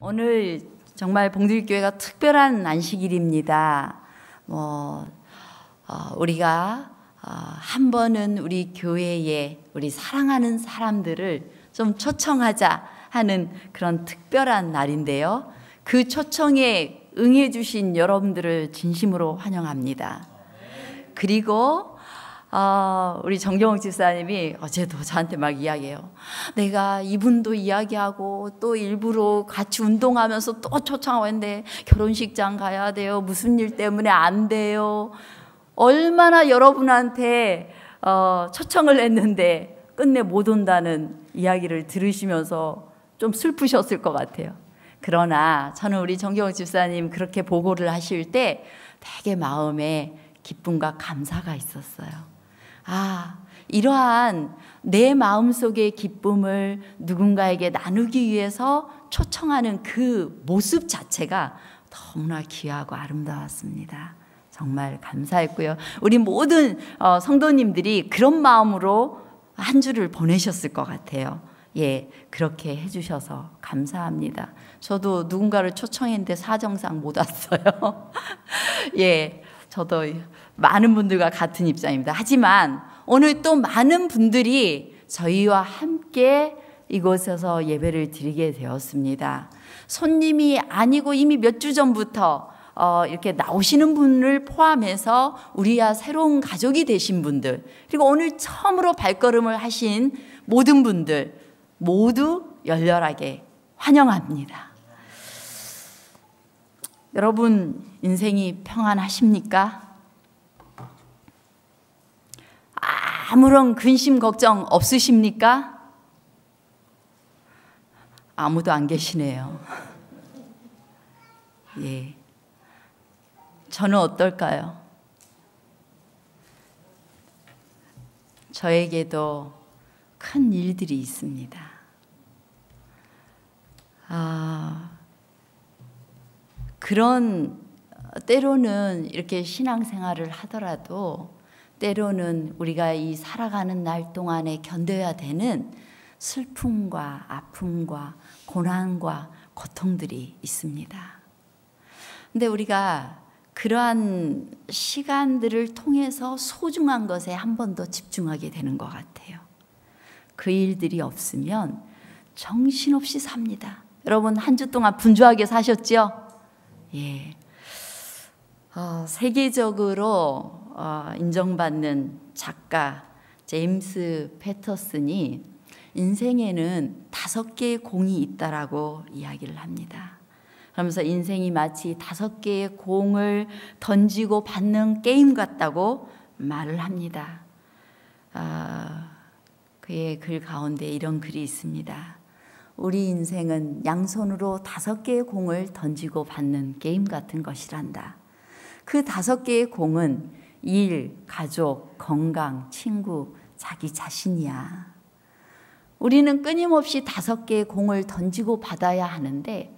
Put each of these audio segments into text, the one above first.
오늘 정말 봉들교회가 특별한 안식일입니다. 우리가 한 번은 우리 교회에 우리 사랑하는 사람들을 좀 초청하자 하는 그런 특별한 날인데요. 그 초청에 응해 주신 여러분들을 진심으로 환영합니다. 그리고 우리 정경욱 집사님이 어제도 저한테 막 이야기해요. 내가 이분도 이야기하고 또 일부러 같이 운동하면서 또 초청하고 했는데 결혼식장 가야 돼요. 무슨 일 때문에 안 돼요. 얼마나 여러분한테 초청을 했는데 끝내 못 온다는 이야기를 들으시면서 좀 슬프셨을 것 같아요. 그러나 저는 우리 정경욱 집사님 그렇게 보고를 하실 때 되게 마음에 기쁨과 감사가 있었어요. 이러한 내 마음속의 기쁨을 누군가에게 나누기 위해서 초청하는 그 모습 자체가 너무나 귀하고 아름다웠습니다. 정말 감사했고요. 우리 모든 성도님들이 그런 마음으로 한 주를 보내셨을 것 같아요. 예, 그렇게 해주셔서 감사합니다. 저도 누군가를 초청했는데 사정상 못 왔어요. 예, 저도 많은 분들과 같은 입장입니다. 하지만 오늘 또 많은 분들이 저희와 함께 이곳에서 예배를 드리게 되었습니다. 손님이 아니고 이미 몇 주 전부터 이렇게 나오시는 분을 포함해서 우리와 새로운 가족이 되신 분들, 그리고 오늘 처음으로 발걸음을 하신 모든 분들 모두 열렬하게 환영합니다. 여러분 인생이 평안하십니까? 아무런 근심 걱정 없으십니까? 아무도 안 계시네요. 예. 저는 어떨까요? 저에게도 큰 일들이 있습니다. 그런 때로는 이렇게 신앙생활을 하더라도 때로는 우리가 이 살아가는 날 동안에 견뎌야 되는 슬픔과 아픔과 고난과 고통들이 있습니다. 근데 우리가 그러한 시간들을 통해서 소중한 것에 한 번 더 집중하게 되는 것 같아요. 그 일들이 없으면 정신없이 삽니다. 여러분 한 주 동안 분주하게 사셨죠? 예. 세계적으로 인정받는 작가 제임스 패터슨이 인생에는 5개의 공이 있다라고 이야기를 합니다. 그러면서 인생이 마치 5개의 공을 던지고 받는 게임 같다고 말을 합니다. 그의 글 가운데 이런 글이 있습니다. 우리 인생은 양손으로 5개의 공을 던지고 받는 게임 같은 것이란다. 그 5개의 공은 일, 가족, 건강, 친구, 자기 자신이야. 우리는 끊임없이 5개의 공을 던지고 받아야 하는데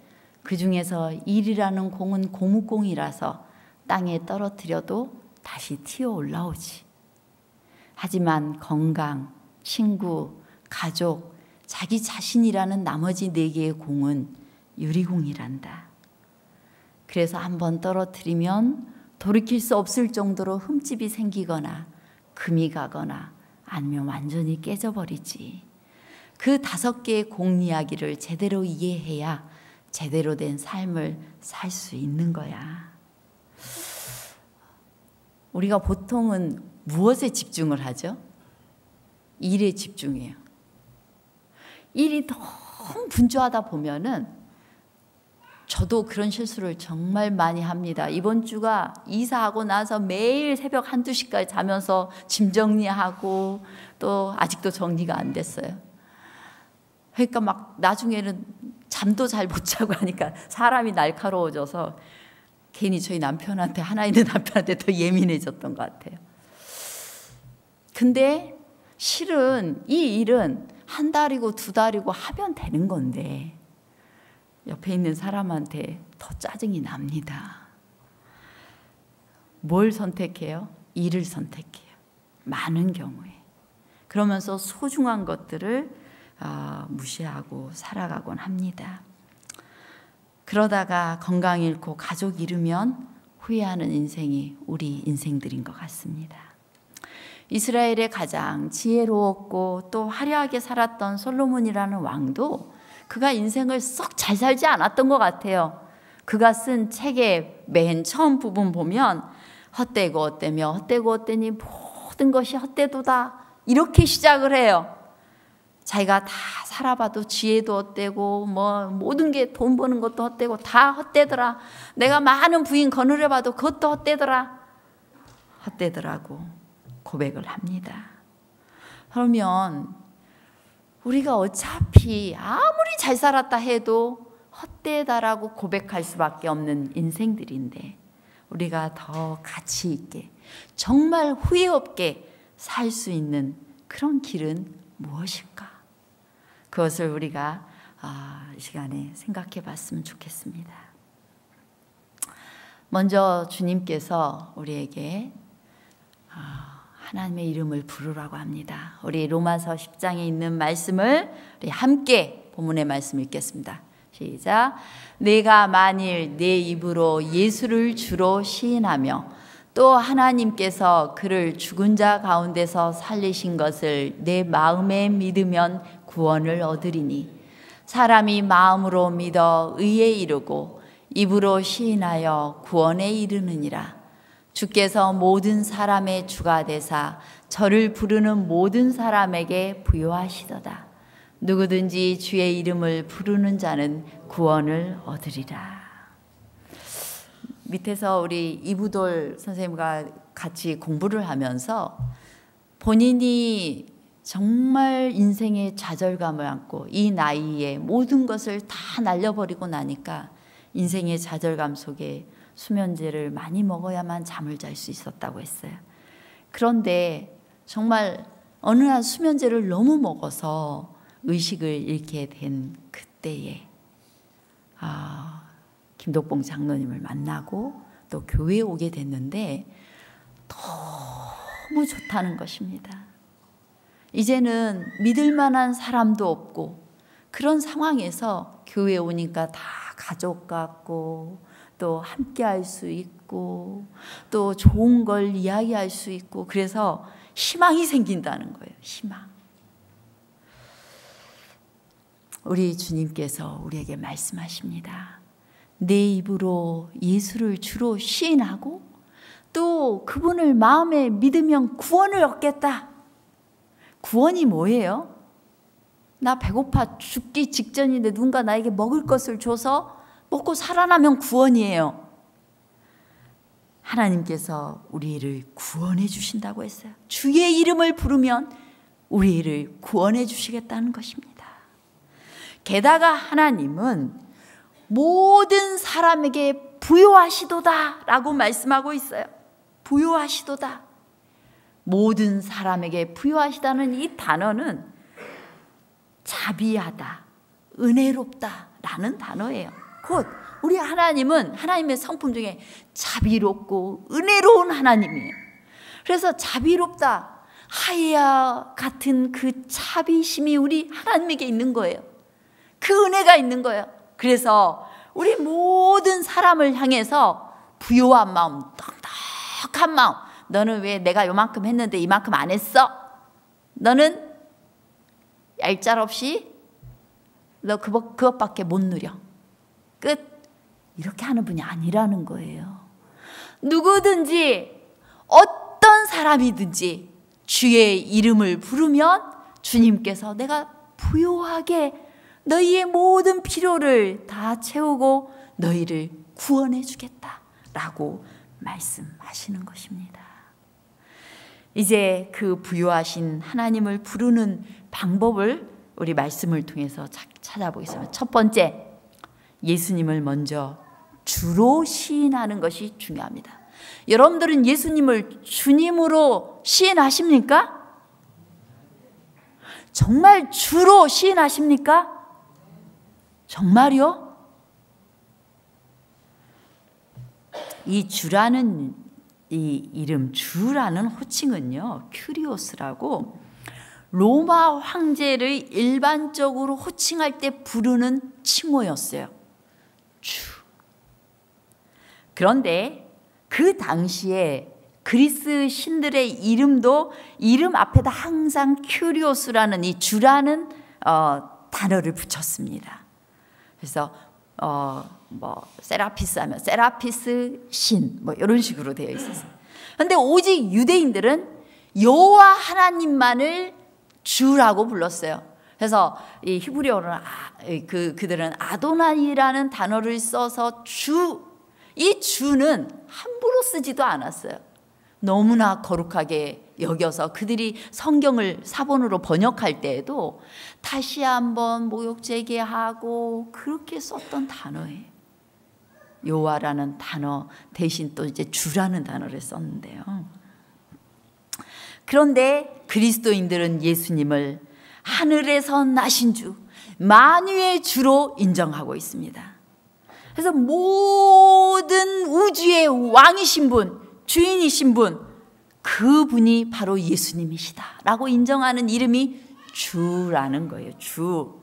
그 중에서 일이라는 공은 고무공이라서 땅에 떨어뜨려도 다시 튀어 올라오지. 하지만 건강, 친구, 가족, 자기 자신이라는 나머지 4개의 공은 유리공이란다. 그래서 한번 떨어뜨리면 돌이킬 수 없을 정도로 흠집이 생기거나 금이 가거나 아니면 완전히 깨져버리지. 그 5개의 공 이야기를 제대로 이해해야 제대로 된 삶을 살 수 있는 거야. 우리가 보통은 무엇에 집중을 하죠? 일에 집중해요. 일이 너무 분주하다 보면은 저도 그런 실수를 정말 많이 합니다. 이번 주가 이사하고 나서 매일 새벽 1, 2시까지 자면서 짐 정리하고 또 아직도 정리가 안 됐어요. 그러니까 막 나중에는 잠도 잘 못 자고 하니까 사람이 날카로워져서 괜히 저희 남편한테 하나 있는 남편한테 더 예민해졌던 것 같아요. 근데 실은 이 일은 1달이고 2달이고 하면 되는 건데 옆에 있는 사람한테 더 짜증이 납니다. 뭘 선택해요? 일을 선택해요. 많은 경우에. 그러면서 소중한 것들을 무시하고 살아가곤 합니다. 그러다가 건강 잃고 가족 잃으면 후회하는 인생이 우리 인생들인 것 같습니다. 이스라엘의 가장 지혜로웠고 또 화려하게 살았던 솔로몬이라는 왕도 그가 인생을 썩 잘 살지 않았던 것 같아요. 그가 쓴 책의 맨 처음 부분 보면 헛되고 헛되며 헛되고 헛되니 모든 것이 헛되도다 이렇게 시작을 해요. 자기가 다 살아봐도 지혜도 헛되고 뭐 모든 게 돈 버는 것도 헛되고 다 헛되더라. 내가 많은 부인 거느려봐도 그것도 헛되더라. 헛되더라고 고백을 합니다. 그러면 우리가 어차피 아무리 잘 살았다 해도 헛되다라고 고백할 수밖에 없는 인생들인데 우리가 더 가치 있게 정말 후회 없게 살 수 있는 그런 길은 무엇일까? 그것을 우리가 이 시간에 생각해 봤으면 좋겠습니다. 먼저 주님께서 우리에게 하나님의 이름을 부르라고 합니다. 우리 로마서 10장에 있는 말씀을 우리 함께 본문의 말씀 읽겠습니다. 시작. 내가 만일 내 입으로 예수를 주로 시인하며 또 하나님께서 그를 죽은 자 가운데서 살리신 것을 내 마음에 믿으면 구원을 얻으리니 사람이 마음으로 믿어 의에 이르고 입으로 시인하여 구원에 이르느니라. 주께서 모든 사람의 주가 되사 저를 부르는 모든 사람에게 부요하시도다. 누구든지 주의 이름을 부르는 자는 구원을 얻으리라. 밑에서 우리 이부돌 선생님과 같이 공부를 하면서 본인이 정말 인생의 좌절감을 안고 이 나이에 모든 것을 다 날려버리고 나니까 인생의 좌절감 속에 수면제를 많이 먹어야만 잠을 잘 수 있었다고 했어요. 그런데 정말 어느 날 수면제를 너무 먹어서 의식을 잃게 된 그때에 김덕봉 장로님을 만나고 또 교회에 오게 됐는데 너무 좋다는 것입니다. 이제는 믿을 만한 사람도 없고 그런 상황에서 교회에 오니까 다 가족 같고 또 함께 할 수 있고 또 좋은 걸 이야기할 수 있고 그래서 희망이 생긴다는 거예요. 희망. 우리 주님께서 우리에게 말씀하십니다. 내 입으로 예수를 주로 시인하고 또 그분을 마음에 믿으면 구원을 얻겠다. 구원이 뭐예요? 나 배고파 죽기 직전인데 누군가 나에게 먹을 것을 줘서 먹고 살아나면 구원이에요. 하나님께서 우리를 구원해 주신다고 했어요. 주의 이름을 부르면 우리를 구원해 주시겠다는 것입니다. 게다가 하나님은 모든 사람에게 부요하시도다 라고 말씀하고 있어요. 부요하시도다. 모든 사람에게 부요하시다는 이 단어는 자비하다, 은혜롭다 라는 단어예요. 곧 우리 하나님은 하나님의 성품 중에 자비롭고 은혜로운 하나님이에요. 그래서 자비롭다, 하야 같은 그 자비심이 우리 하나님에게 있는 거예요. 그 은혜가 있는 거예요. 그래서 우리 모든 사람을 향해서 부요한 마음, 떡떡한 마음. 너는 왜 내가 요만큼 했는데 이만큼 안 했어? 너는 얄짤없이 너 그것밖에 못 누려. 끝. 이렇게 하는 분이 아니라는 거예요. 누구든지 어떤 사람이든지 주의 이름을 부르면 주님께서 내가 부요하게 너희의 모든 필요를 다 채우고 너희를 구원해 주겠다라고 말씀하시는 것입니다. 이제 그 부요하신 하나님을 부르는 방법을 우리 말씀을 통해서 찾아보겠습니다. 첫 번째, 예수님을 먼저 주로 시인하는 것이 중요합니다. 여러분들은 예수님을 주님으로 시인하십니까? 정말 주로 시인하십니까? 정말요? 이 주라는 이 이름, 주라는 호칭은요, 큐리오스라고 로마 황제를 일반적으로 호칭할 때 부르는 칭호였어요. 주. 그런데 그 당시에 그리스 신들의 이름도 이름 앞에다 항상 큐리오스라는 이 주라는 단어를 붙였습니다. 그래서 세라피스 하면 세라피스 신 이런 식으로 되어 있었어요. 그런데 오직 유대인들은 여호와 하나님만을 주라고 불렀어요. 그래서 이 히브리어로는 그들은 아도나이라는 단어를 써서 이 주는 함부로 쓰지도 않았어요. 너무나 거룩하게 여겨서 그들이 성경을 사본으로 번역할 때에도 다시 한번 모욕 제기하고 그렇게 썼던 단어예요. 여호와라는 단어 대신 또 이제 주라는 단어를 썼는데요. 그런데 그리스도인들은 예수님을 하늘에서 나신 주, 만유의 주로 인정하고 있습니다. 그래서 모든 우주의 왕이신 분, 주인이신 분, 그분이 바로 예수님이시다 라고 인정하는 이름이 주라는 거예요. 주.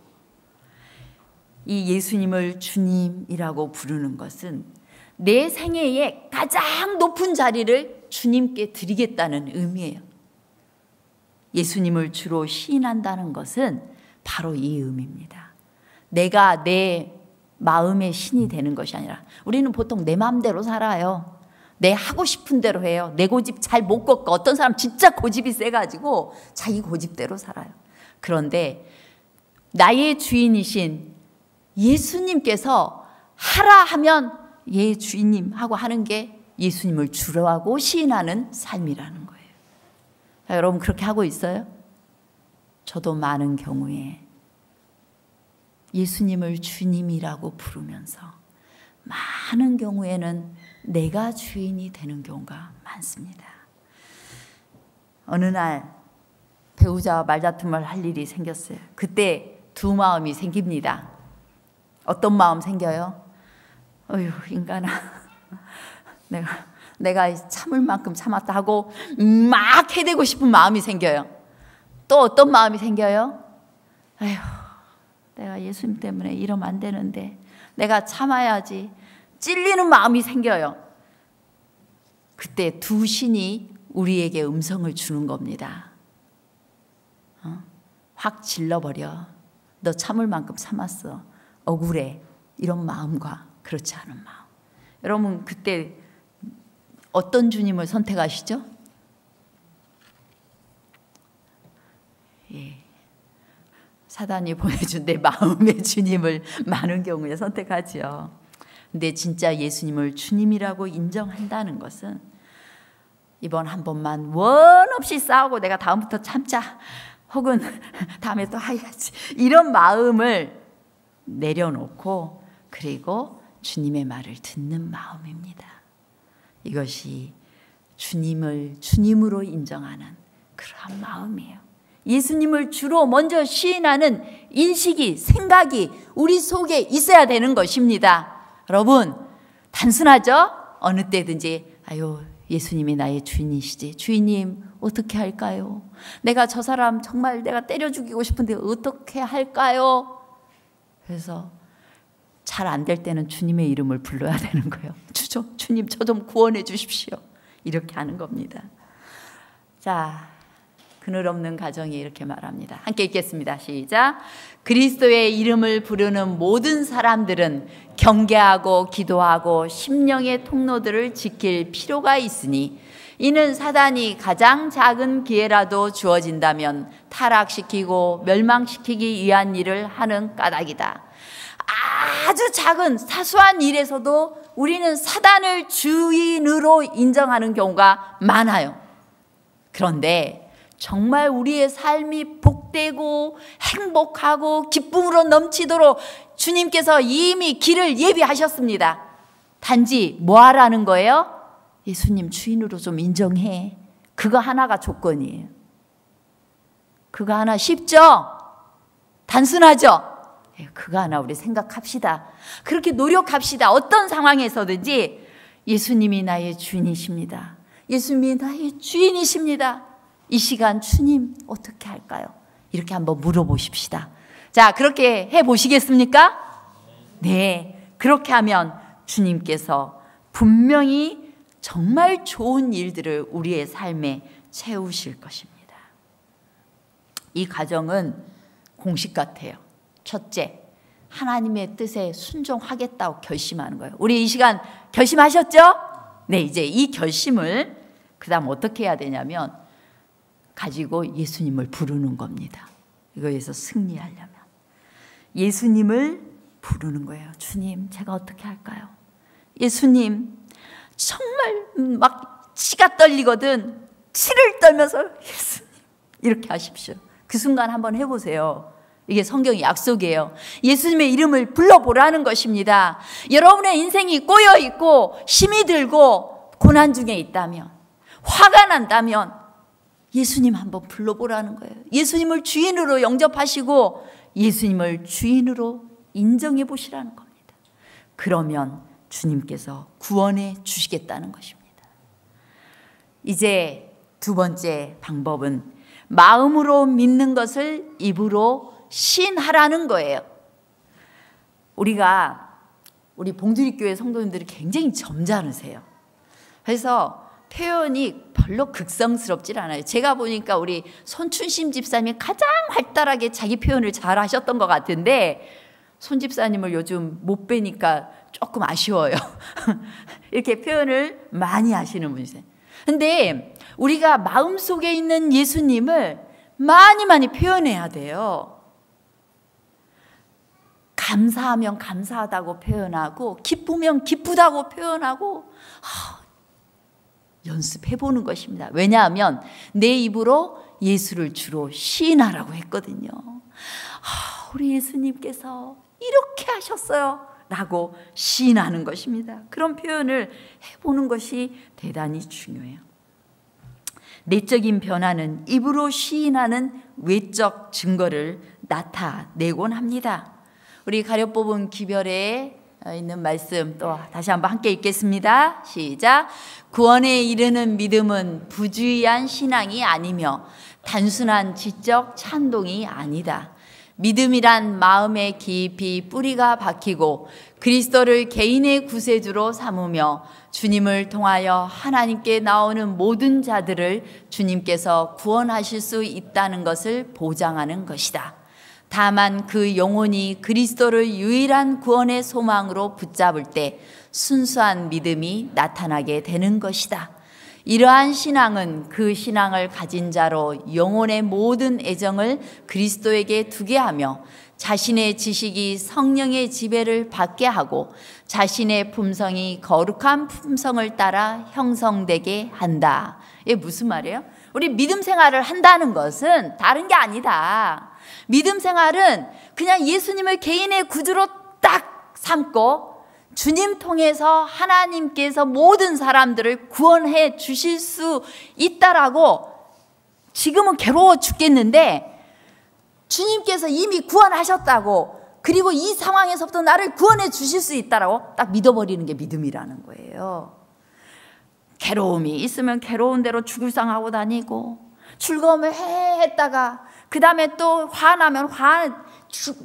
이 예수님을 주님이라고 부르는 것은 내 생애의 가장 높은 자리를 주님께 드리겠다는 의미예요. 예수님을 주로 시인한다는 것은 바로 이 의미입니다. 내가 내 마음의 신이 되는 것이 아니라, 우리는 보통 내 마음대로 살아요. 내 하고 싶은 대로 해요. 내 고집 잘 못 꺾어. 어떤 사람 진짜 고집이 세가지고 자기 고집대로 살아요. 그런데 나의 주인이신 예수님께서 하라 하면 예 주인님 하고 하는 게 예수님을 주라고 시인하는 삶이라는 거예요. 자, 여러분 그렇게 하고 있어요? 저도 많은 경우에 예수님을 주님이라고 부르면서 많은 경우에는 내가 주인이 되는 경우가 많습니다. 어느 날 배우자와 말다툼을 할 일이 생겼어요. 그때 두 마음이 생깁니다. 어떤 마음 생겨요? 어휴 인간아, 내가 참을 만큼 참았다 하고 막 해대고 싶은 마음이 생겨요. 또 어떤 마음이 생겨요? 아휴 내가 예수님 때문에 이러면 안 되는데 내가 참아야지. 찔리는 마음이 생겨요. 그때 두 신이 우리에게 음성을 주는 겁니다. 확 질러버려. 너 참을 만큼 참았어. 억울해. 이런 마음과 그렇지 않은 마음. 여러분 그때 어떤 주님을 선택하시죠? 예. 사단이 보내준 내 마음의 주님을 많은 경우에 선택하지요. 근데 진짜 예수님을 주님이라고 인정한다는 것은 이번 한 번만 원 없이 싸우고 내가 다음부터 참자, 혹은 다음에 또 해야지, 이런 마음을 내려놓고 그리고 주님의 말을 듣는 마음입니다. 이것이 주님을 주님으로 인정하는 그러한 마음이에요. 예수님을 주로 먼저 시인하는 인식이, 생각이 우리 속에 있어야 되는 것입니다. 여러분 단순하죠? 어느 때든지 아유 예수님이 나의 주인이시지, 주인님 어떻게 할까요? 내가 저 사람 정말 내가 때려 죽이고 싶은데 어떻게 할까요? 그래서 잘 안 될 때는 주님의 이름을 불러야 되는 거예요. 주님 저 좀 구원해 주십시오. 이렇게 하는 겁니다. 자, 그늘 없는 가정이 이렇게 말합니다. 함께 읽겠습니다. 시작. 그리스도의 이름을 부르는 모든 사람들은 경계하고 기도하고 심령의 통로들을 지킬 필요가 있으니 이는 사단이 가장 작은 기회라도 주어진다면 타락시키고 멸망시키기 위한 일을 하는 까닭이다. 아주 작은 사소한 일에서도 우리는 사단을 주인으로 인정하는 경우가 많아요. 그런데 정말 우리의 삶이 복되고 행복하고 기쁨으로 넘치도록 주님께서 이미 길을 예비하셨습니다. 단지 뭐 하라는 거예요? 예수님 주인으로 좀 인정해. 그거 하나가 조건이에요. 그거 하나 쉽죠? 단순하죠? 그거 하나 우리 생각합시다. 그렇게 노력합시다. 어떤 상황에서든지 예수님이 나의 주인이십니다. 예수님이 나의 주인이십니다. 이 시간 주님 어떻게 할까요? 이렇게 한번 물어보십시다. 자, 그렇게 해보시겠습니까? 네, 그렇게 하면 주님께서 분명히 정말 좋은 일들을 우리의 삶에 채우실 것입니다. 이 과정은 공식 같아요. 첫째, 하나님의 뜻에 순종하겠다고 결심하는 거예요. 우리 이 시간 결심하셨죠? 네, 이제 이 결심을 그 다음 어떻게 해야 되냐면 가지고 예수님을 부르는 겁니다. 이거에서 승리하려면 예수님을 부르는 거예요. 주님, 제가 어떻게 할까요? 예수님, 정말 막 치가 떨리거든. 치를 떨면서 예수님 이렇게 하십시오. 그 순간 한번 해보세요. 이게 성경의 약속이에요. 예수님의 이름을 불러보라는 것입니다. 여러분의 인생이 꼬여있고 힘이 들고 고난 중에 있다면, 화가 난다면 예수님 한번 불러보라는 거예요. 예수님을 주인으로 영접하시고 예수님을 주인으로 인정해 보시라는 겁니다. 그러면 주님께서 구원해 주시겠다는 것입니다. 이제 두 번째 방법은 마음으로 믿는 것을 입으로 시인하라는 거예요. 우리 봉두리교회 성도님들이 굉장히 점잖으세요. 그래서 표현이 별로 극성스럽질 않아요. 제가 보니까 우리 손춘심 집사님이 가장 활달하게 자기 표현을 잘 하셨던 것 같은데 손 집사님을 요즘 못 뵈니까 조금 아쉬워요. 이렇게 표현을 많이 하시는 분이세요. 근데 우리가 마음속에 있는 예수님을 많이 표현해야 돼요. 감사하면 감사하다고 표현하고 기쁘면 기쁘다고 표현하고 연습해보는 것입니다. 왜냐하면 내 입으로 예수를 주로 시인하라고 했거든요. 우리 예수님께서 이렇게 하셨어요 라고 시인하는 것입니다. 그런 표현을 해보는 것이 대단히 중요해요. 내적인 변화는 입으로 시인하는 외적 증거를 나타내곤 합니다. 우리 가려뽑은 기별에 있는 말씀 또 다시 한번 함께 읽겠습니다. 시작. 구원에 이르는 믿음은 부주의한 신앙이 아니며 단순한 지적 찬동이 아니다. 믿음이란 마음에 깊이 뿌리가 박히고 그리스도를 개인의 구세주로 삼으며 주님을 통하여 하나님께 나오는 모든 자들을 주님께서 구원하실 수 있다는 것을 보장하는 것이다. 다만 그 영혼이 그리스도를 유일한 구원의 소망으로 붙잡을 때 순수한 믿음이 나타나게 되는 것이다. 이러한 신앙은 그 신앙을 가진 자로 영혼의 모든 애정을 그리스도에게 두게 하며 자신의 지식이 성령의 지배를 받게 하고 자신의 품성이 거룩한 품성을 따라 형성되게 한다. 이게 무슨 말이에요? 우리 믿음 생활을 한다는 것은 다른 게 아니다. 믿음 생활은 그냥 예수님을 개인의 구주로 딱 삼고 주님 통해서 하나님께서 모든 사람들을 구원해 주실 수 있다라고 지금은 괴로워 죽겠는데 주님께서 이미 구원하셨다고 그리고 이 상황에서부터 나를 구원해 주실 수 있다라고 딱 믿어버리는 게 믿음이라는 거예요. 괴로움이 있으면 괴로운 대로 죽을상하고 다니고 즐거움을 했다가 그 다음에 또 화나면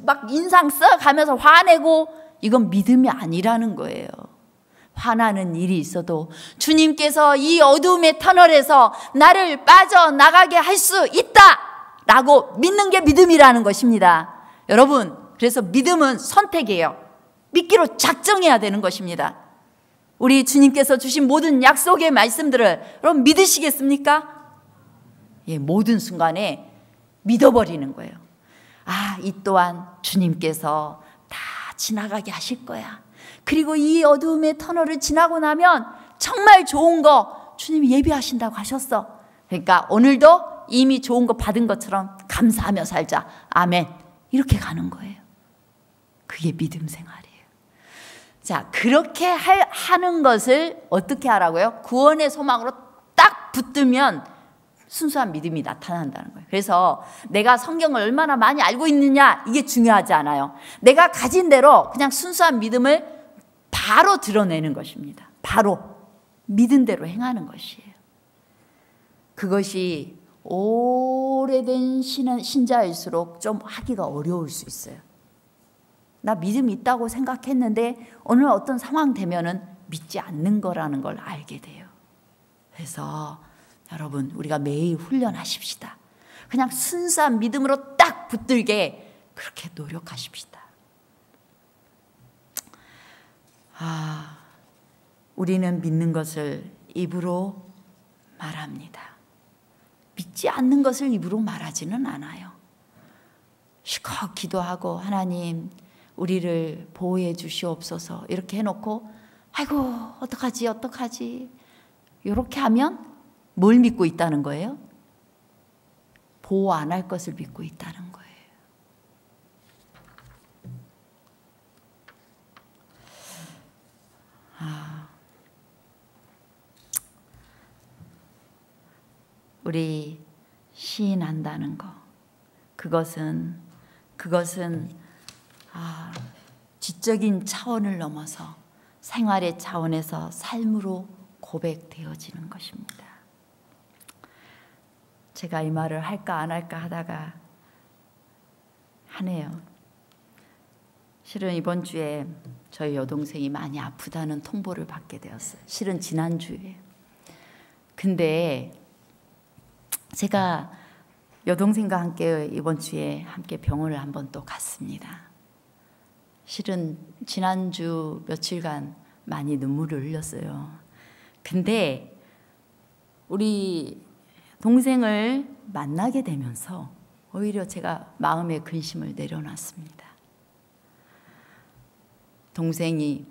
막 인상 써가면서 화내고 이건 믿음이 아니라는 거예요. 화나는 일이 있어도 주님께서 이 어두움의 터널에서 나를 빠져나가게 할 수 있다라고 믿는 게 믿음이라는 것입니다. 여러분, 그래서 믿음은 선택이에요. 믿기로 작정해야 되는 것입니다. 우리 주님께서 주신 모든 약속의 말씀들을 여러분 믿으시겠습니까? 예, 모든 순간에 믿어버리는 거예요. 이 또한 주님께서 다 지나가게 하실 거야. 그리고 이 어두움의 터널을 지나고 나면 정말 좋은 거 주님이 예비하신다고 하셨어. 그러니까 오늘도 이미 좋은 거 받은 것처럼 감사하며 살자. 아멘. 이렇게 가는 거예요. 그게 믿음 생활이에요. 자, 그렇게 하는 것을 어떻게 하라고요? 구원의 소망으로 딱 붙들면 순수한 믿음이 나타난다는 거예요. 그래서 내가 성경을 얼마나 많이 알고 있느냐 이게 중요하지 않아요. 내가 가진 대로 그냥 순수한 믿음을 바로 드러내는 것입니다. 바로 믿은 대로 행하는 것이에요. 그것이 오래된 신자일수록 좀 하기가 어려울 수 있어요. 나 믿음이 있다고 생각했는데 오늘 어떤 상황 되면은 믿지 않는 거라는 걸 알게 돼요. 그래서 여러분, 우리가 매일 훈련하십시다. 그냥 순수한 믿음으로 딱 붙들게 그렇게 노력하십시다. 우리는 믿는 것을 입으로 말합니다. 믿지 않는 것을 입으로 말하지는 않아요. 실컷 기도하고 하나님 우리를 보호해 주시옵소서 이렇게 해놓고 아이고 어떡하지 이렇게 하면 뭘 믿고 있다는 거예요? 보호 안 할 것을 믿고 있다는 거예요. 우리 시인한다는 거, 그것은 지적인 차원을 넘어서 생활의 차원에서 삶으로 고백되어지는 것입니다. 제가 이 말을 할까 안 할까 하다가 하네요. 실은 이번 주에 저희 여동생이 많이 아프다는 통보를 받게 되었어요. 실은 지난주에. 근데 제가 여동생과 함께 이번 주에 함께 병원을 한번 또 갔습니다. 실은 지난주 며칠간 많이 눈물을 흘렸어요. 근데 우리 동생을 만나게 되면서 오히려 제가 마음의 근심을 내려놨습니다. 동생이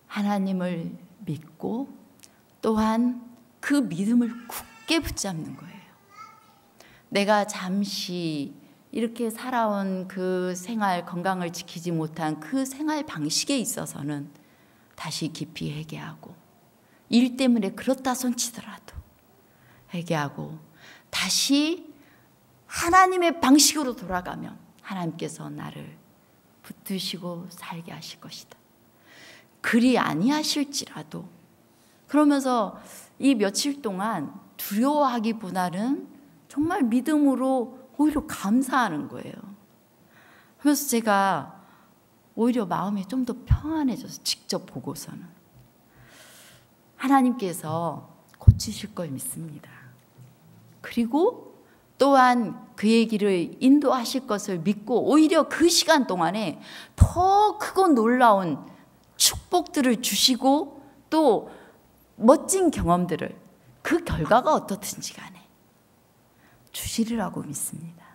하나님을 믿고 또한 그 믿음을 굳게 붙잡는 거예요. 내가 잠시 이렇게 살아온 그 생활, 건강을 지키지 못한 그 생활 방식에 있어서는 다시 깊이 회개하고, 일 때문에 그렇다 손치더라도 회개하고 다시 하나님의 방식으로 돌아가면 하나님께서 나를 붙드시고 살게 하실 것이다. 그리 아니하실지라도, 그러면서 이 며칠 동안 두려워하기보다는 정말 믿음으로 오히려 감사하는 거예요. 그래서 제가 오히려 마음이 좀 더 평안해져서 직접 보고서는 하나님께서 고치실 걸 믿습니다. 그리고 또한 그의 길을 인도하실 것을 믿고 오히려 그 시간 동안에 더 크고 놀라운 축복들을 주시고 또 멋진 경험들을, 그 결과가 어떻든지 간에 주시리라고 믿습니다.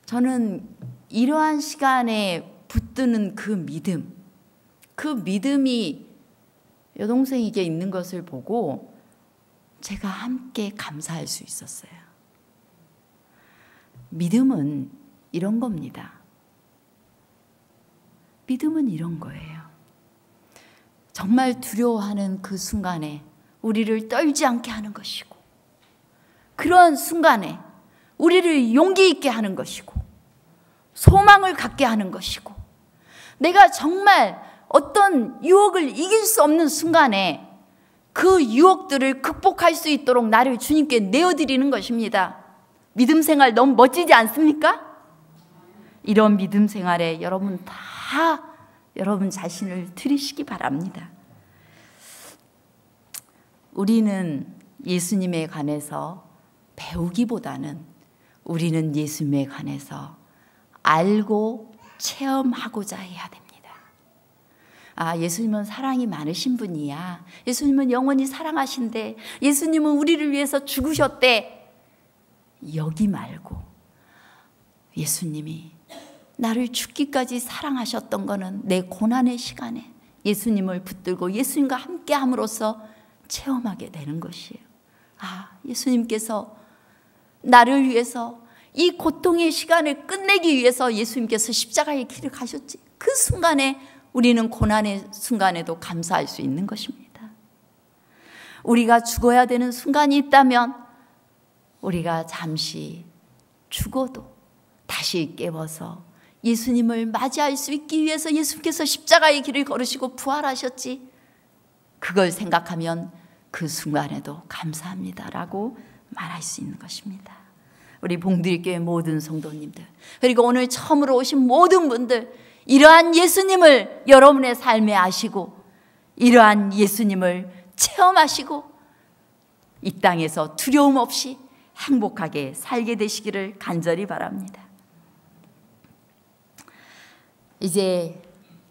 저는 이러한 시간에 붙드는 그 믿음이 여동생에게 있는 것을 보고 제가 함께 감사할 수 있었어요. 믿음은 이런 겁니다. 믿음은 이런 거예요. 정말 두려워하는 그 순간에 우리를 떨지 않게 하는 것이고, 그런 순간에 우리를 용기 있게 하는 것이고, 소망을 갖게 하는 것이고, 내가 정말 어떤 유혹을 이길 수 없는 순간에 그 유혹들을 극복할 수 있도록 나를 주님께 내어드리는 것입니다. 믿음 생활 너무 멋지지 않습니까? 이런 믿음 생활에 여러분 다 여러분 자신을 드리시기 바랍니다. 우리는 예수님에 관해서 배우기보다는 우리는 예수님에 관해서 알고 체험하고자 해야 됩니다. 예수님은 사랑이 많으신 분이야. 예수님은 영원히 사랑하신대. 예수님은 우리를 위해서 죽으셨대. 여기 말고 예수님이 나를 죽기까지 사랑하셨던 거는 내 고난의 시간에 예수님을 붙들고 예수님과 함께 함으로써 체험하게 되는 것이에요. 예수님께서 나를 위해서 이 고통의 시간을 끝내기 위해서 예수님께서 십자가의 길을 가셨지. 그 순간에 우리는 고난의 순간에도 감사할 수 있는 것입니다. 우리가 죽어야 되는 순간이 있다면 우리가 잠시 죽어도 다시 깨워서 예수님을 맞이할 수 있기 위해서 예수님께서 십자가의 길을 걸으시고 부활하셨지. 그걸 생각하면 그 순간에도 감사합니다라고 말할 수 있는 것입니다. 우리 봉두리교회 모든 성도님들, 그리고 오늘 처음으로 오신 모든 분들, 이러한 예수님을 여러분의 삶에 아시고 이러한 예수님을 체험하시고 이 땅에서 두려움 없이 행복하게 살게 되시기를 간절히 바랍니다. 이제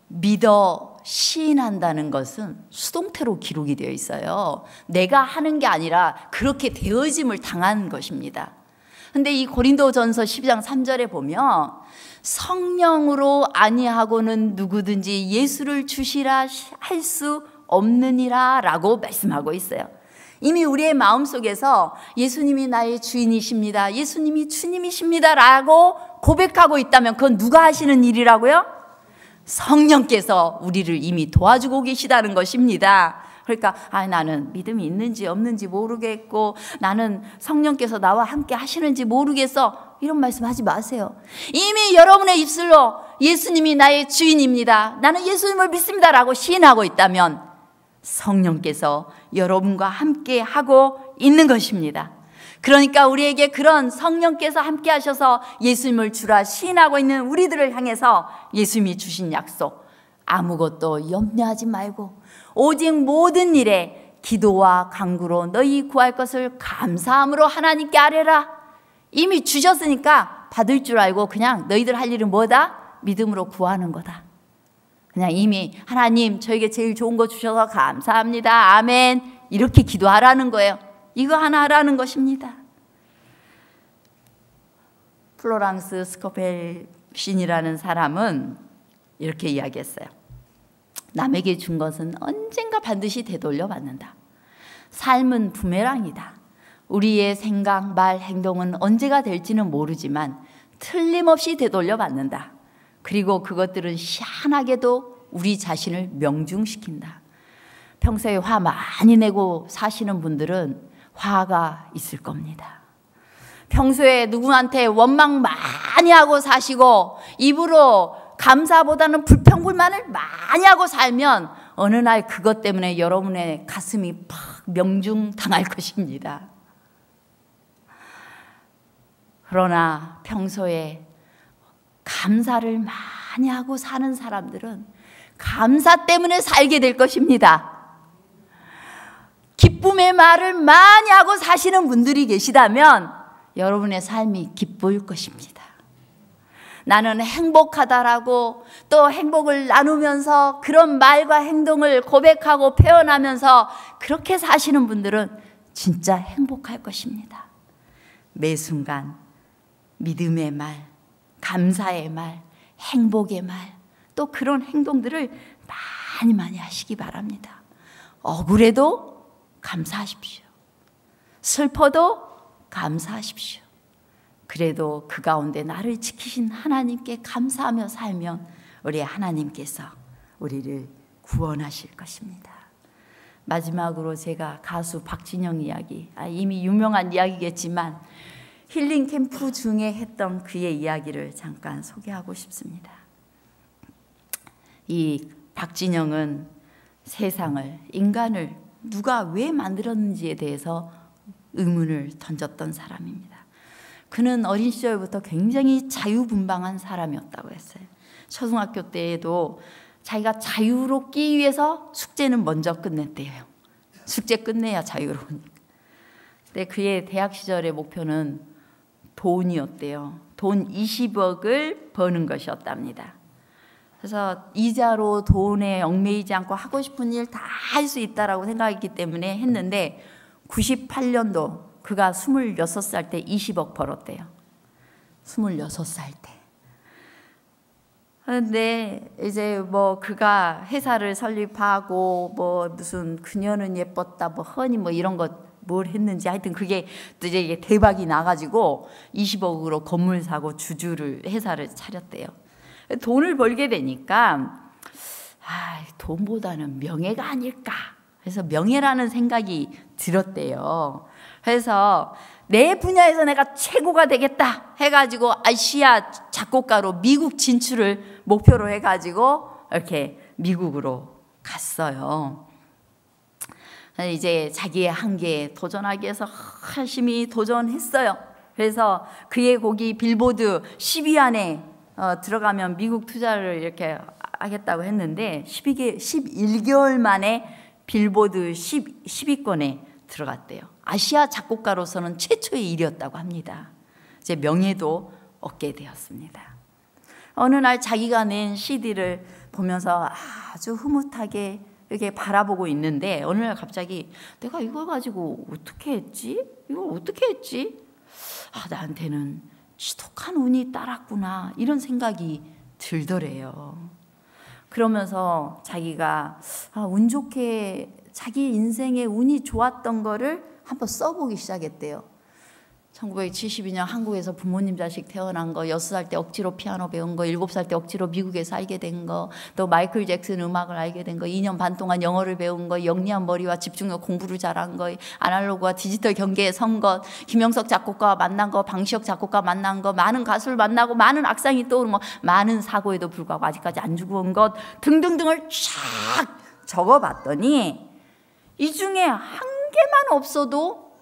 믿어 시인한다는 것은 수동태로 기록이 되어 있어요. 내가 하는 게 아니라 그렇게 되어짐을 당한 것입니다. 근데 이 고린도전서 12장 3절에 보면 성령으로 아니하고는 누구든지 예수를 주시라 할 수 없느니라 라고 말씀하고 있어요. 이미 우리의 마음속에서 예수님이 나의 주인이십니다, 예수님이 주님이십니다 라고 고백하고 있다면 그건 누가 하시는 일이라고요? 성령께서 우리를 이미 도와주고 계시다는 것입니다. 그러니까 나는 믿음이 있는지 없는지 모르겠고 나는 성령께서 나와 함께 하시는지 모르겠어, 이런 말씀하지 마세요. 이미 여러분의 입술로 예수님이 나의 주인입니다, 나는 예수님을 믿습니다 라고 시인하고 있다면 성령께서 여러분과 함께 하고 있는 것입니다. 그러니까 우리에게 그런 성령께서 함께 하셔서 예수님을 주라 시인하고 있는 우리들을 향해서 예수님이 주신 약속, 아무것도 염려하지 말고 오직 모든 일에 기도와 간구로 너희 구할 것을 감사함으로 하나님께 아뢰라. 이미 주셨으니까 받을 줄 알고 그냥 너희들 할 일은 뭐다? 믿음으로 구하는 거다. 그냥 이미 하나님 저에게 제일 좋은 거 주셔서 감사합니다, 아멘, 이렇게 기도하라는 거예요. 이거 하나 하라는 것입니다. 플로랑스 스코펠 신이라는 사람은 이렇게 이야기했어요. 남에게 준 것은 언젠가 반드시 되돌려 받는다. 삶은 부메랑이다. 우리의 생각, 말, 행동은 언제가 될지는 모르지만 틀림없이 되돌려 받는다. 그리고 그것들은 희한하게도 우리 자신을 명중시킨다. 평소에 화 많이 내고 사시는 분들은 화가 있을 겁니다. 평소에 누구한테 원망 많이 하고 사시고 입으로 감사보다는 불평불만을 많이 하고 살면 어느 날 그것 때문에 여러분의 가슴이 팍 명중당할 것입니다. 그러나 평소에 감사를 많이 하고 사는 사람들은 감사 때문에 살게 될 것입니다. 기쁨의 말을 많이 하고 사시는 분들이 계시다면 여러분의 삶이 기쁠 것입니다. 나는 행복하다라고 또 행복을 나누면서 그런 말과 행동을 고백하고 표현하면서 그렇게 사시는 분들은 진짜 행복할 것입니다. 매 순간 믿음의 말, 감사의 말, 행복의 말, 또 그런 행동들을 많이 하시기 바랍니다. 억울해도 감사하십시오. 슬퍼도 감사하십시오. 그래도 그 가운데 나를 지키신 하나님께 감사하며 살면 우리 하나님께서 우리를 구원하실 것입니다. 마지막으로 제가 가수 박진영 이야기, 이미 유명한 이야기겠지만 힐링 캠프 중에 했던 그의 이야기를 잠깐 소개하고 싶습니다. 이 박진영은 세상을, 인간을 누가 왜 만들었는지에 대해서 의문을 던졌던 사람입니다. 그는 어린 시절부터 굉장히 자유분방한 사람이었다고 했어요. 초등학교 때에도 자기가 자유롭기 위해서 숙제는 먼저 끝냈대요. 숙제 끝내야 자유로우니까. 근데 그의 대학 시절의 목표는 돈이었대요. 돈 20억을 버는 것이었답니다. 그래서 이자로 돈에 얽매이지 않고 하고 싶은 일 다 할 수 있다라고 생각했기 때문에 했는데 98년도 그가 26살 때 20억 벌었대요. 26살 때. 그런데 이제 뭐 그가 회사를 설립하고 뭐 무슨 그녀는 예뻤다 뭐 허니 뭐 이런 것 뭘 했는지 하여튼 그게 또 이제 대박이 나가지고 20억으로 건물 사고 주주를 회사를 차렸대요. 돈을 벌게 되니까 돈보다는 명예가 아닐까. 그래서 명예라는 생각이 들었대요. 그래서 내 분야에서 내가 최고가 되겠다 해가지고 아시아 작곡가로 미국 진출을 목표로 해가지고 이렇게 미국으로 갔어요. 이제 자기의 한계에 도전하기 위해서 열심히 도전했어요. 그래서 그의 곡이 빌보드 10위 안에 들어가면 미국 투자를 이렇게 하겠다고 했는데 11개월 만에 빌보드 10위권에 들어갔대요. 아시아 작곡가로서는 최초의 일이었다고 합니다. 이제 명예도 얻게 되었습니다. 어느 날 자기가 낸 CD를 보면서 아주 흐뭇하게 이렇게 바라보고 있는데 어느 날 갑자기 내가 이걸 가지고 어떻게 했지? 이걸 어떻게 했지? 나한테는 지독한 운이 따랐구나 이런 생각이 들더래요. 그러면서 자기가 운 좋게 자기 인생의 운이 좋았던 거를 한번 써보기 시작했대요. 1972년 한국에서 부모님 자식 태어난 거, 6살 때 억지로 피아노 배운 거, 7살 때 억지로 미국에 살게 된 거, 또 마이클 잭슨 음악을 알게 된 거, 2년 반 동안 영어를 배운 거, 영리한 머리와 집중력 공부를 잘한 거, 아날로그와 디지털 경계에 선 것, 김영석 작곡가와 만난 거, 방시혁 작곡가 만난 거, 많은 가수를 만나고 많은 악상이 떠오른 거, 많은 사고에도 불구하고 아직까지 안 죽어온 것 등등등을 쫙 적어봤더니 이 중에 한 개만 없어도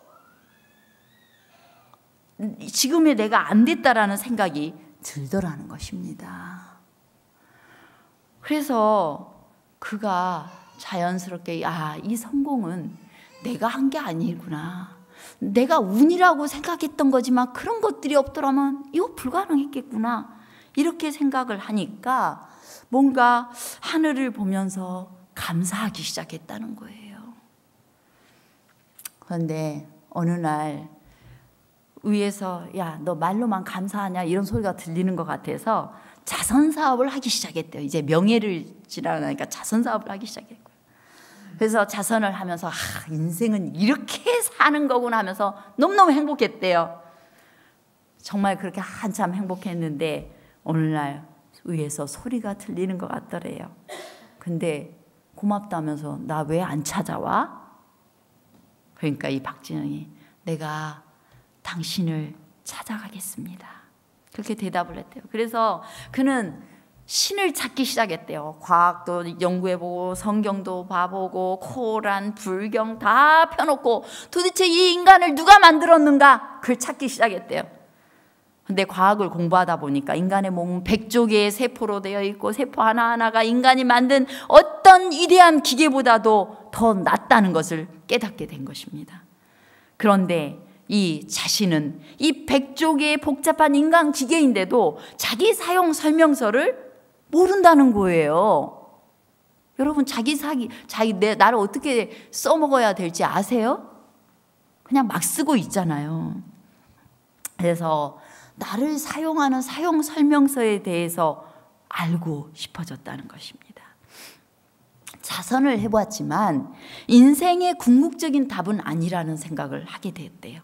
지금의 내가 안 됐다라는 생각이 들더라는 것입니다. 그래서 그가 자연스럽게 이 성공은 내가 한 게 아니구나. 내가 운이라고 생각했던 거지만 그런 것들이 없더라면 이거 불가능했겠구나. 이렇게 생각을 하니까 뭔가 하늘을 보면서 감사하기 시작했다는 거예요. 그런데 어느 날 위에서 너 말로만 감사하냐 이런 소리가 들리는 것 같아서 자선사업을 하기 시작했대요. 이제 명예를 지나가니까 자선사업을 하기 시작했고요. 그래서 자선을 하면서 인생은 이렇게 사는 거구나 하면서 너무너무 행복했대요. 정말 그렇게 한참 행복했는데 어느 날 위에서 소리가 들리는 것 같더래요. 근데 고맙다면서 나 왜 안 찾아와? 그러니까 이 박진영이 내가 당신을 찾아가겠습니다. 그렇게 대답을 했대요. 그래서 그는 신을 찾기 시작했대요. 과학도 연구해보고 성경도 봐보고 코란, 불경 다 펴놓고 도대체 이 인간을 누가 만들었는가 그걸 찾기 시작했대요. 근데 과학을 공부하다 보니까 인간의 몸은 100조 개의 세포로 되어 있고 세포 하나하나가 인간이 만든 어떤 위대한 기계보다도 더 낫다는 것을 깨닫게 된 것입니다. 그런데 이 자신은 이 100조 개의 복잡한 인간 기계인데도 자기 사용 설명서를 모른다는 거예요. 여러분 나를 어떻게 써먹어야 될지 아세요? 그냥 막 쓰고 있잖아요. 그래서 나를 사용하는 사용 설명서에 대해서 알고 싶어졌다는 것입니다. 자선을 해보았지만 인생의 궁극적인 답은 아니라는 생각을 하게 됐대요.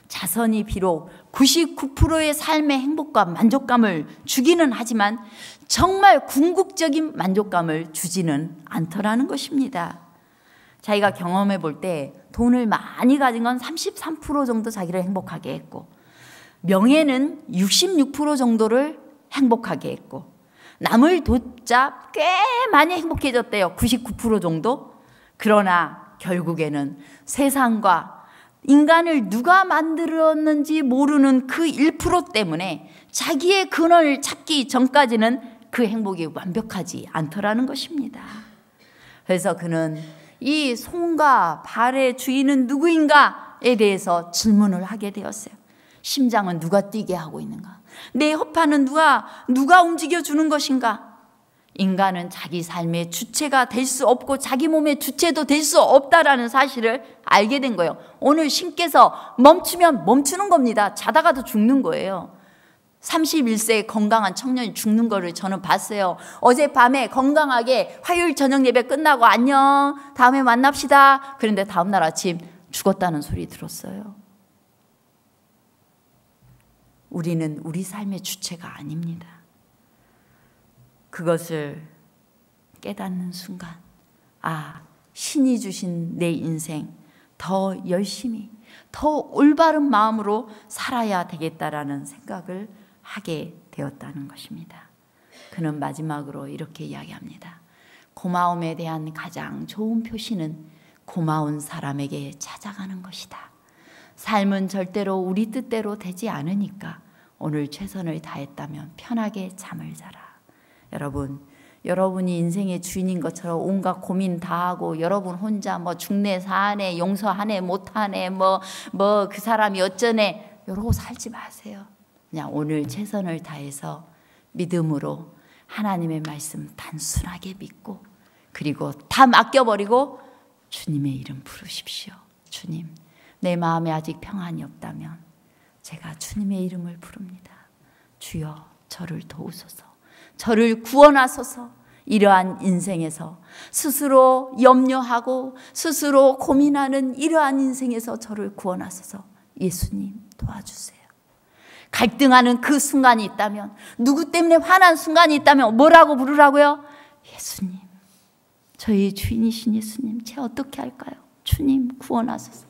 자선이 비록 99%의 삶의 행복과 만족감을 주기는 하지만 정말 궁극적인 만족감을 주지는 않더라는 것입니다. 자기가 경험해 볼 때 돈을 많이 가진 건 33% 정도 자기를 행복하게 했고 명예는 66% 정도를 행복하게 했고 남을 돕자 꽤 많이 행복해졌대요. 99% 정도. 그러나 결국에는 세상과 인간을 누가 만들었는지 모르는 그 1% 때문에 자기의 근원을 찾기 전까지는 그 행복이 완벽하지 않더라는 것입니다. 그래서 그는 이 손과 발의 주인은 누구인가에 대해서 질문을 하게 되었어요. 심장은 누가 뛰게 하고 있는가? 내 허파는 누가 움직여주는 것인가? 인간은 자기 삶의 주체가 될 수 없고 자기 몸의 주체도 될 수 없다라는 사실을 알게 된 거예요. 오늘 신께서 멈추면 멈추는 겁니다. 자다가도 죽는 거예요. 31세 건강한 청년이 죽는 거를 저는 봤어요. 어젯밤에 건강하게 화요일 저녁 예배 끝나고 안녕 다음에 만납시다. 그런데 다음날 아침 죽었다는 소리 들었어요. 우리는 우리 삶의 주체가 아닙니다. 그것을 깨닫는 순간 신이 주신 내 인생 더 열심히 더 올바른 마음으로 살아야 되겠다라는 생각을 하게 되었다는 것입니다. 그는 마지막으로 이렇게 이야기합니다. 고마움에 대한 가장 좋은 표시는 고마운 사람에게 찾아가는 것이다. 삶은 절대로 우리 뜻대로 되지 않으니까 오늘 최선을 다했다면 편하게 잠을 자라. 여러분, 여러분이 인생의 주인인 것처럼 온갖 고민 다 하고 여러분 혼자 뭐 죽네 사네 용서하네 못하네 뭐 그 사람이 어쩌네 이러고 살지 마세요. 그냥 오늘 최선을 다해서 믿음으로 하나님의 말씀 단순하게 믿고 그리고 다 맡겨버리고 주님의 이름 부르십시오. 주님, 내 마음에 아직 평안이 없다면 제가 주님의 이름을 부릅니다. 주여 저를 도우소서. 저를 구원하소서. 이러한 인생에서 스스로 염려하고 스스로 고민하는 이러한 인생에서 저를 구원하소서. 예수님 도와주세요. 갈등하는 그 순간이 있다면, 누구 때문에 화난 순간이 있다면 뭐라고 부르라고요? 예수님, 저희 주인이신 예수님, 제가 어떻게 할까요? 주님 구원하소서.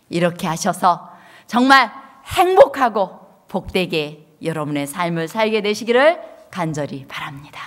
이렇게 하셔서 정말 행복하고 복되게 여러분의 삶을 살게 되시기를 간절히 바랍니다.